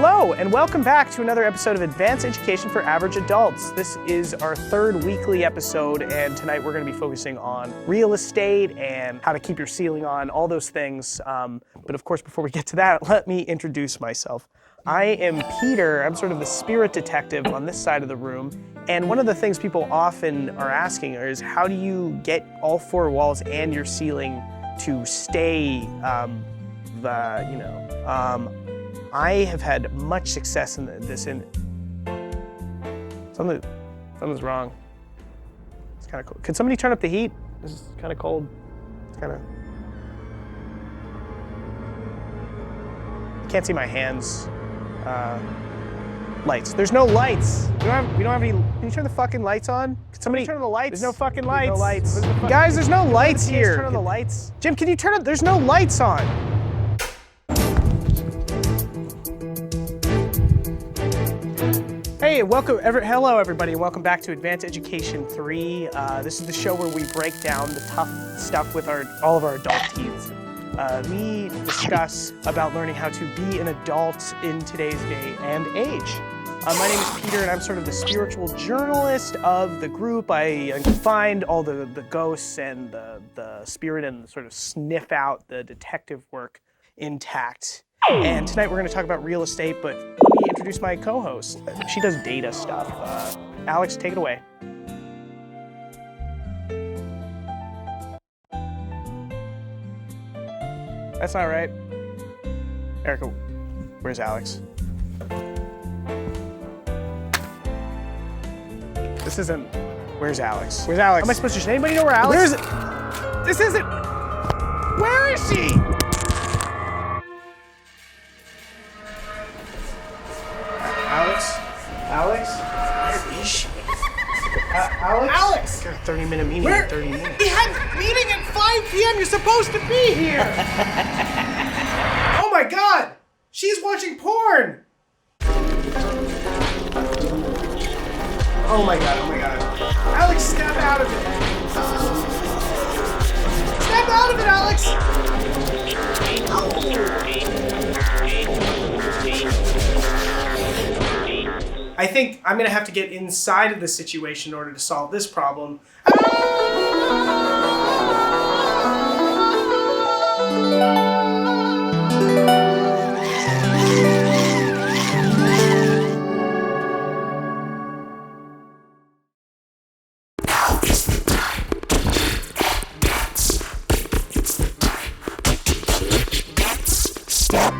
Hello, and welcome back to another episode of Advanced Education for Average Adults. This is our third weekly episode, and tonight we're going to be focusing on real estate and how to keep your ceiling on, all those things. But of course, before we get to that, let me introduce myself. I am Peter. I'm sort of the spirit detective on this side of the room. And one of the things people often are asking is, how do you get all four walls and your ceiling to stay, I have had much success in this. Something's wrong. It's kind of cold. Can somebody turn up the heat? This is kind of cold. It's kind of. Can't see my hands. Lights. There's no lights. We don't have any. Can you turn the fucking lights on? Can somebody turn on the lights? There's no fucking lights. No lights. Guys, there's no lights here. Turn on the lights. Jim, can you turn it? There's no lights on. Hey, hello everybody, and welcome back to Advanced Education 3. This is the show where we break down the tough stuff with all of our adult teens. We discuss about learning how to be an adult in today's day and age. My name is Peter, and I'm sort of the spiritual journalist of the group. I find all the ghosts and the spirit and sort of sniff out the detective work intact. And tonight we're going to talk about real estate, but let me introduce my co-host. She does data stuff. Alex, take it away. That's not right. Erica, where's Alex? This isn't. Where's Alex? Where's Alex? How am I supposed to? Does anybody know where Alex is? This isn't. Where is she? Alex? Where is she? Alex! Got a 30-minute meeting in 30 minutes. We had a meeting at 5 p.m. You're supposed to be here! Oh my god! She's watching porn! Oh my god. Alex, snap out of it! Snap out of it, Alex! I think I'm gonna have to get inside of the situation in order to solve this problem. Step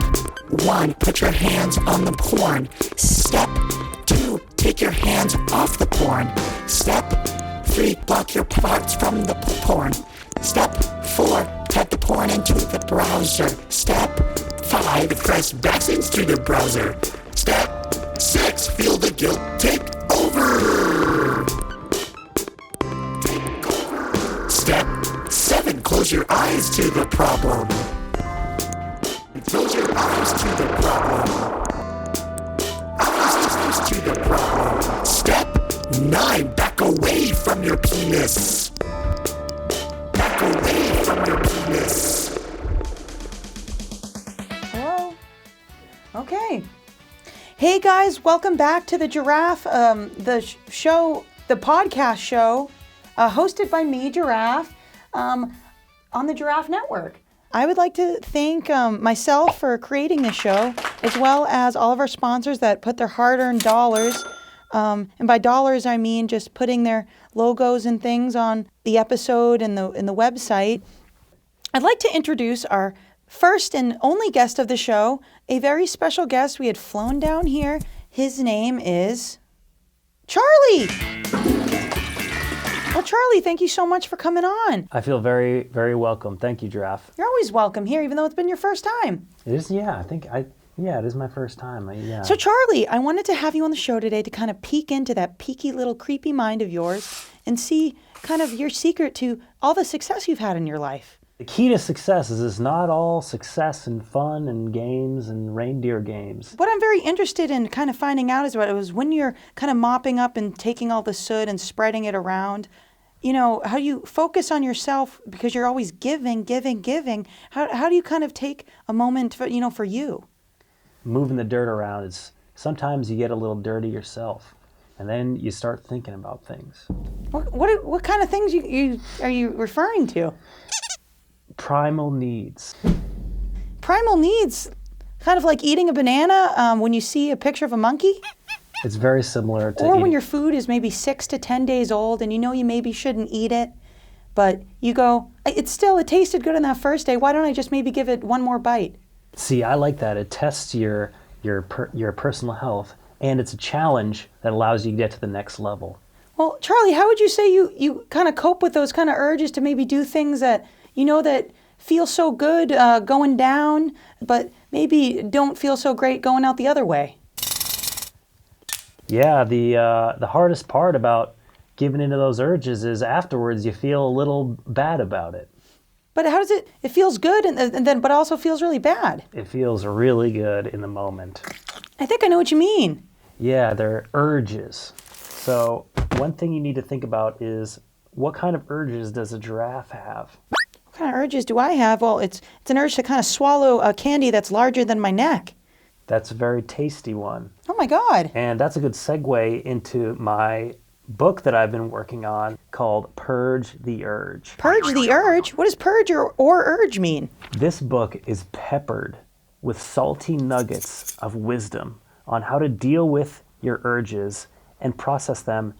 1, put your hands on the porn. Step 2, take your hands off the porn. Step 3, block your parts from the porn. Step 4, type the porn into the browser. Step 5, press backslash to the browser. Step 6, feel the guilt take over. Step 7, close your eyes to the problem. Close your eyes to the problem. Eyes to the problem. Step 9, back away from your penis. Back away from your penis. Hello. Okay. Hey guys, welcome back to the Giraffe, the podcast show, hosted by me, Giraffe, on the Giraffe Network. I would like to thank myself for creating this show, as well as all of our sponsors that put their hard-earned dollars, and by dollars I mean just putting their logos and things on the episode and the website. I'd like to introduce our first and only guest of the show, a very special guest we had flown down here. His name is Charlie. Well, Charlie, thank you so much for coming on. I feel very, very welcome. Thank you, Giraffe. You're always welcome here, even though it's been your first time. It is, yeah. It is my first time. Yeah. So, Charlie, I wanted to have you on the show today to kind of peek into that peaky little creepy mind of yours and see kind of your secret to all the success you've had in your life. The key to success is it's not all success and fun and games and reindeer games. What I'm very interested in kind of finding out is what it was when you're kind of mopping up and taking all the soot and spreading it around. You know, how you focus on yourself because you're always giving. How do you kind of take a moment for you? moving the dirt around is sometimes you get a little dirty yourself, and then you start thinking about things. What kind of things are you referring to? Primal needs. Primal needs, kind of like eating a banana when you see a picture of a monkey? It's very similar to Or when eating. your food is maybe 6 to 10 days old and you know you maybe shouldn't eat it, but you go, it tasted good on that first day, why don't I just maybe give it one more bite? See, I like that. It tests your personal health, and it's a challenge that allows you to get to the next level. Well, Charlie, how would you say you kind of cope with those kind of urges to maybe do things that, that feel so good going down, but maybe don't feel so great going out the other way? Yeah, the hardest part about giving into those urges is afterwards you feel a little bad about it. But how does it feels good and then but also feels really bad? It feels really good in the moment. I think I know what you mean. Yeah, they're urges. So one thing you need to think about is, what kind of urges does a giraffe have? What kind of urges do I have? Well, it's an urge to kind of swallow a candy that's larger than my neck. That's a very tasty one. Oh my God. And that's a good segue into my book that I've been working on called Purge the Urge. Purge the urge? What does purge or urge mean? This book is peppered with salty nuggets of wisdom on how to deal with your urges and process them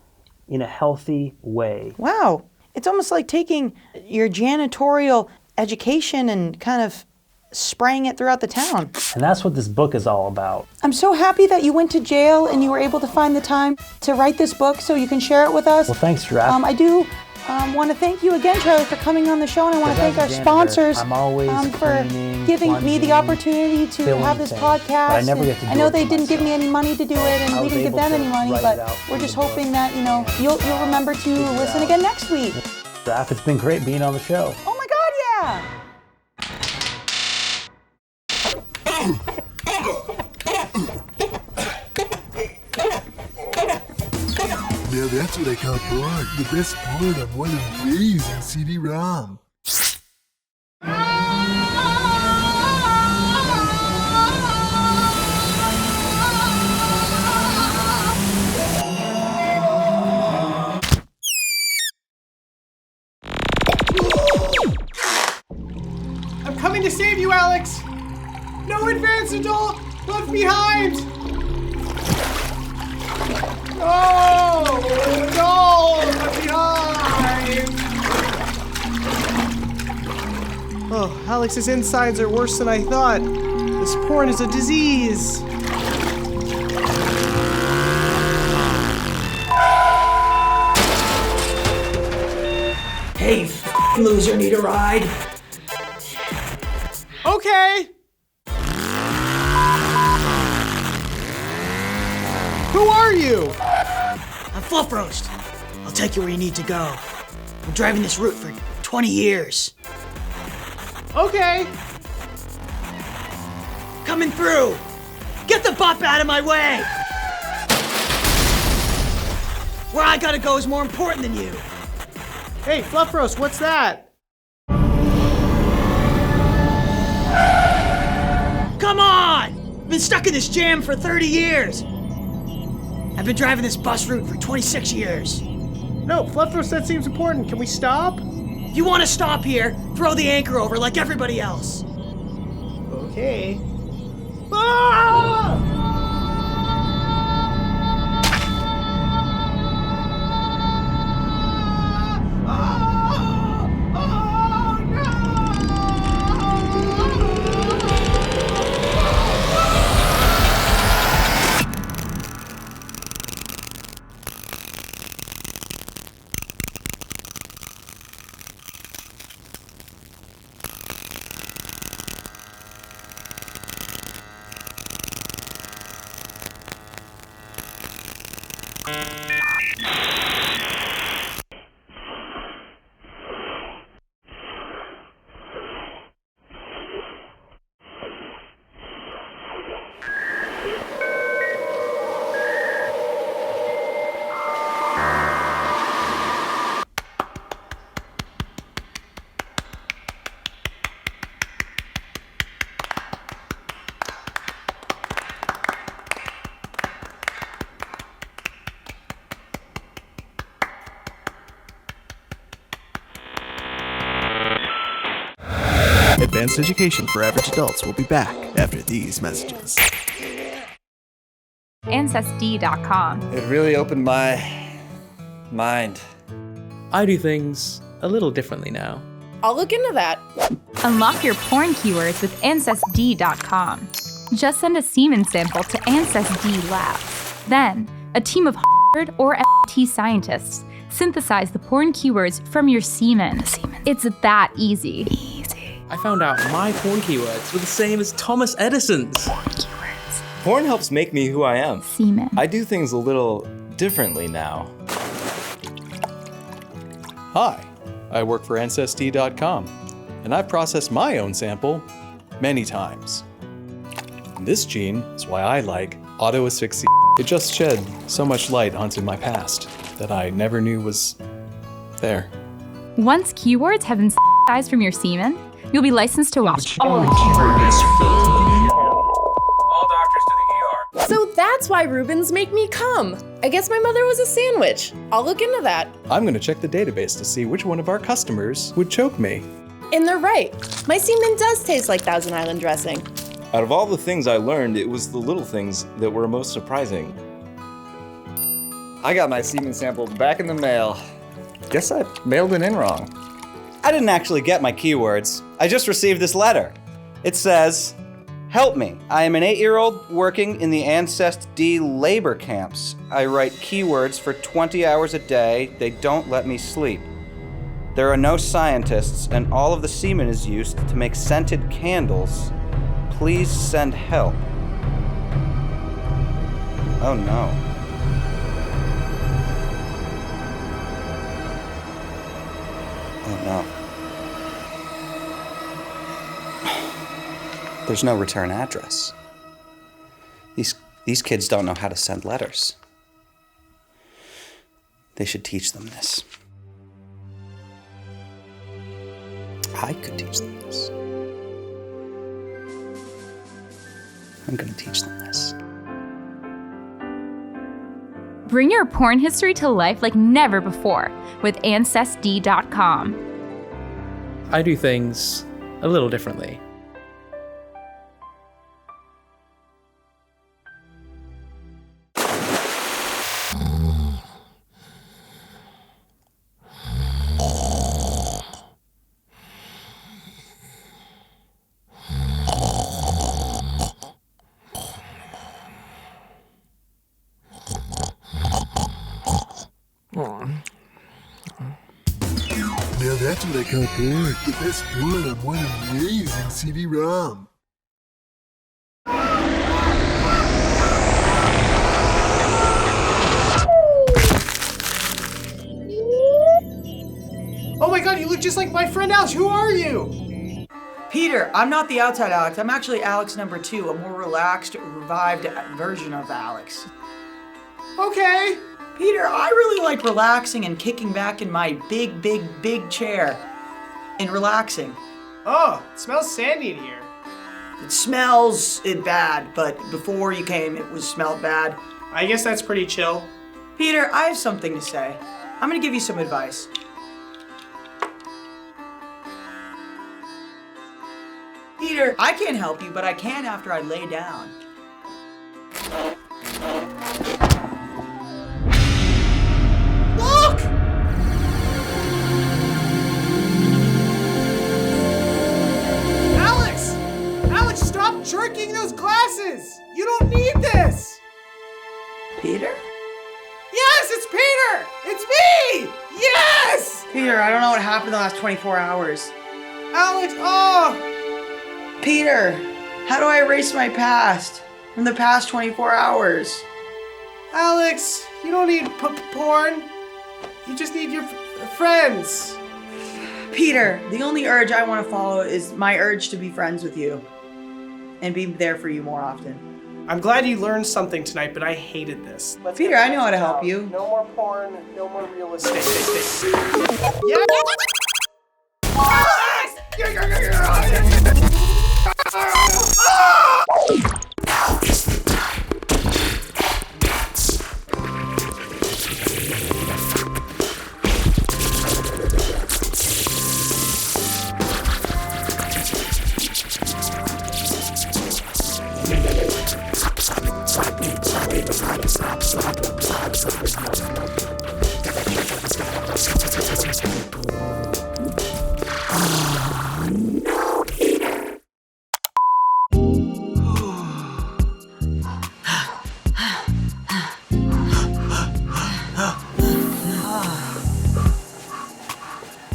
in a healthy way. Wow. It's almost like taking your janitorial education and kind of spraying it throughout the town. And that's what this book is all about. I'm so happy that you went to jail and you were able to find the time to write this book so you can share it with us. Well, thanks, Giraffe. I do want to thank you again, Charlie, for coming on the show, and I want to thank our sponsors I'm always for cleaning, giving me the plunging, opportunity to filling have this things. podcast. But I never And get to do I know it they for didn't give me myself. any money to do it, and I we was didn't give able them to any money, write but it out we're in just the book. hoping that you'll remember to listen again next week. Giraffe, it's been great being on the show. Oh my God, yeah! Now that's what I call porn. The best porn on one of amazing CD-ROM. I'm coming to save you, Alex! No advanced adult left behind! No! No! Left behind! Oh, Alex's insides are worse than I thought. This porn is a disease. Hey, loser, need a ride? Okay! Who are you? I'm Fluff Roast. I'll take you where you need to go. I'm driving this route for 20 years. Okay. Coming through! Get the bop out of my way! Where I gotta go is more important than you. Hey, Fluff Roast, what's that? Come on! Been stuck in this jam for 30 years. I've been driving this bus route for 26 years. No, Fluff Roast, that seems important. Can we stop? If you want to stop here, throw the anchor over like everybody else. Okay. Ah! Advanced Education for Average Adults will be back after these messages. Ancestry.com. It really opened my mind. I do things a little differently now. I'll look into that. Unlock your porn keywords with Ancestry.com. Just send a semen sample to Ancestry Labs. Then, a team of Harvard or MIT scientists synthesize the porn keywords from your semen. It's that easy. I found out my porn keywords were the same as Thomas Edison's. Porn helps make me who I am. Semen. I do things a little differently now. Hi, I work for Ancestry.com, and I've processed my own sample many times. This gene is why I like auto-asphyxia. It just shed so much light onto my past that I never knew was there. Once keywords have been synthesized from your semen, you'll be licensed to watch all the keywords. So that's why Reubens make me come. I guess my mother was a sandwich. I'll look into that. I'm gonna check the database to see which one of our customers would choke me. And they're right. My semen does taste like Thousand Island dressing. Out of all the things I learned, it was the little things that were most surprising. I got my semen sample back in the mail. Guess I mailed it in wrong. I didn't actually get my keywords. I just received this letter. It says, "Help me. I am an 8-year-old working in the Ancestry labor camps. I write keywords for 20 hours a day. They don't let me sleep. There are no scientists, and all of the semen is used to make scented candles. Please send help." Oh no. Oh no. There's no return address. These kids don't know how to send letters. They should teach them this. I could teach them this. I'm gonna teach them this. Bring your porn history to life like never before with Ancestry.com. I do things a little differently. Now that's what I call porn. The best porn on one amazing CD-ROM. Oh my god, you look just like my friend Alex. Who are you? Peter, I'm not the outside Alex. I'm actually Alex number 2, a more relaxed, revived version of Alex. Okay. Peter, I really like relaxing and kicking back in my big chair and relaxing. Oh, it smells sandy in here. It smells bad, but before you came, it smelled bad. I guess that's pretty chill. Peter, I have something to say. I'm gonna give you some advice. Peter, I can't help you, but I can after I lay down. Look! Alex! Alex, stop jerking those glasses! You don't need this! Peter? Yes, it's Peter! It's me! Yes! Peter, I don't know what happened the last 24 hours. Alex, oh! Peter, how do I erase my past from the past 24 hours? Alex, you don't need porn. You just need your friends. Peter, the only urge I want to follow is my urge to be friends with you and be there for you more often. I'm glad you learned something tonight, but I hated this. Peter, I know how to help you. No more porn, no more real estate. Yeah. Now is the time to dance. Oh, no, Peter.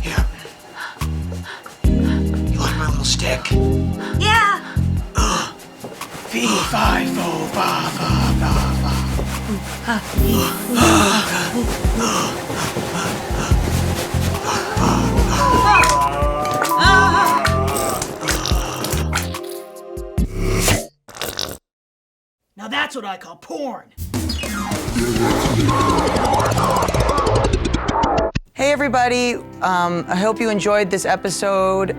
Here. You like my little stick? Yeah. Fee, fi, fo, fa, fa, fa, fa. Now that's what I call porn. Hey everybody, I hope you enjoyed this episode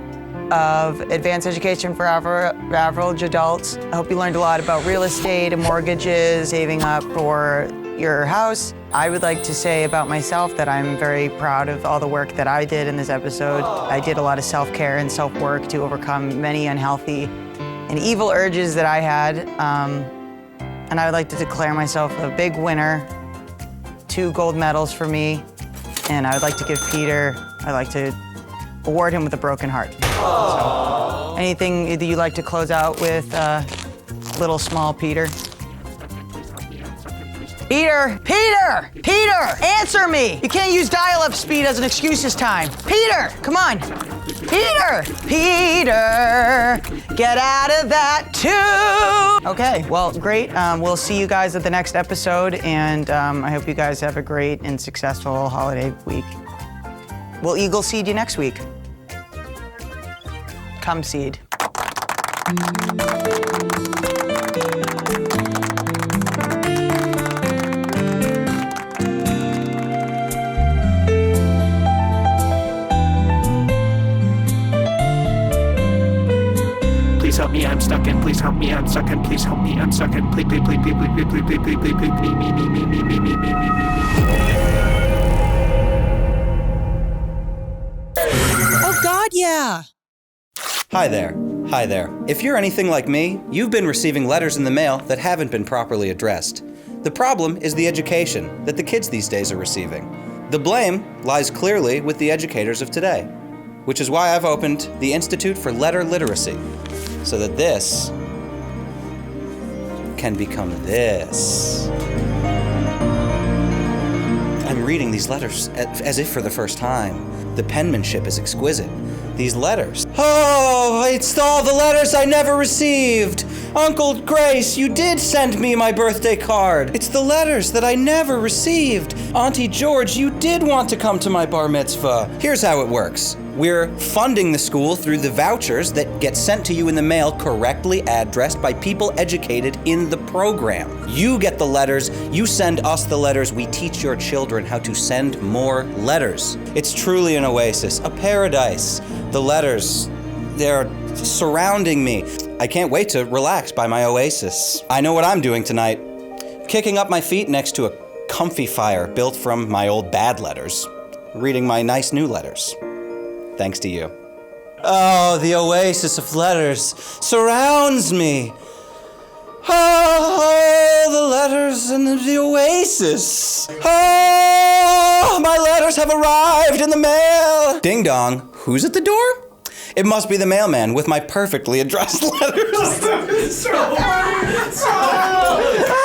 of Advanced Education for Average Adults. I hope you learned a lot about real estate and mortgages, saving up for your house. I would like to say about myself that I'm very proud of all the work that I did in this episode. I did a lot of self-care and self-work to overcome many unhealthy and evil urges that I had. And I would like to declare myself a big winner. 2 gold medals for me. And I would like to give Peter, I'd like to award him with a broken heart. So, anything that you'd like to close out with, little small Peter? Peter, answer me! You can't use dial-up speed as an excuse this time. Peter, come on. Peter, get out of that too. Okay, well, great. We'll see you guys at the next episode, and I hope you guys have a great and successful holiday week. We'll Eagle Seed you next week. Come seed. Please help me, I'm stuck in. Please help me, I'm stuck in. Please help me, I'm stuck in. Please, please, please, please, please, please, please, please, please, please, me. Oh God, yeah. Hi there. Hi there. If you're anything like me, you've been receiving letters in the mail that haven't been properly addressed. The problem is the education that the kids these days are receiving. The blame lies clearly with the educators of today, which is why I've opened the Institute for Letter Literacy, so that this can become this. I'm reading these letters as if for the first time. The penmanship is exquisite. These letters. Oh, it's all the letters I never received. Uncle Grace, you did send me my birthday card. It's the letters that I never received. Auntie George, you did want to come to my bar mitzvah. Here's how it works. We're funding the school through the vouchers that get sent to you in the mail correctly addressed by people educated in the program. You get the letters, you send us the letters, we teach your children how to send more letters. It's truly an oasis, a paradise. The letters, they're surrounding me. I can't wait to relax by my oasis. I know what I'm doing tonight. Kicking up my feet next to a comfy fire built from my old bad letters. Reading my nice new letters. Thanks to you. Oh, the oasis of letters surrounds me. Oh, the letters in the oasis. Oh, my letters have arrived in the mail. Ding dong, who's at the door? It must be the mailman with my perfectly addressed letters. So funny.